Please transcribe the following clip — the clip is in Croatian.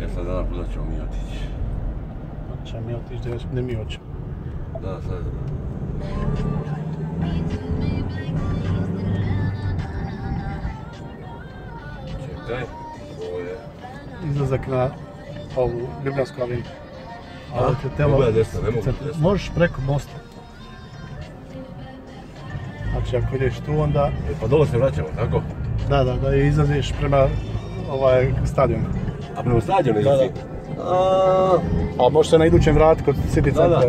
Mjesec dana kuda ćemo mi otići. Ćemo mi otići gdje mi hoćemo. Da, sad. Čekaj, ovo je... Izlazak na ovu Ljubljansku avinu. Mogu ja desno, ne mogu desno. Možeš preko mosta. Znači ako ideš tu onda... Pa dole se vraćamo, tako? Da, i izlaziš prema stadionu. A prema stadionu izlazi? A možeš se na idućem vratu kod City centra.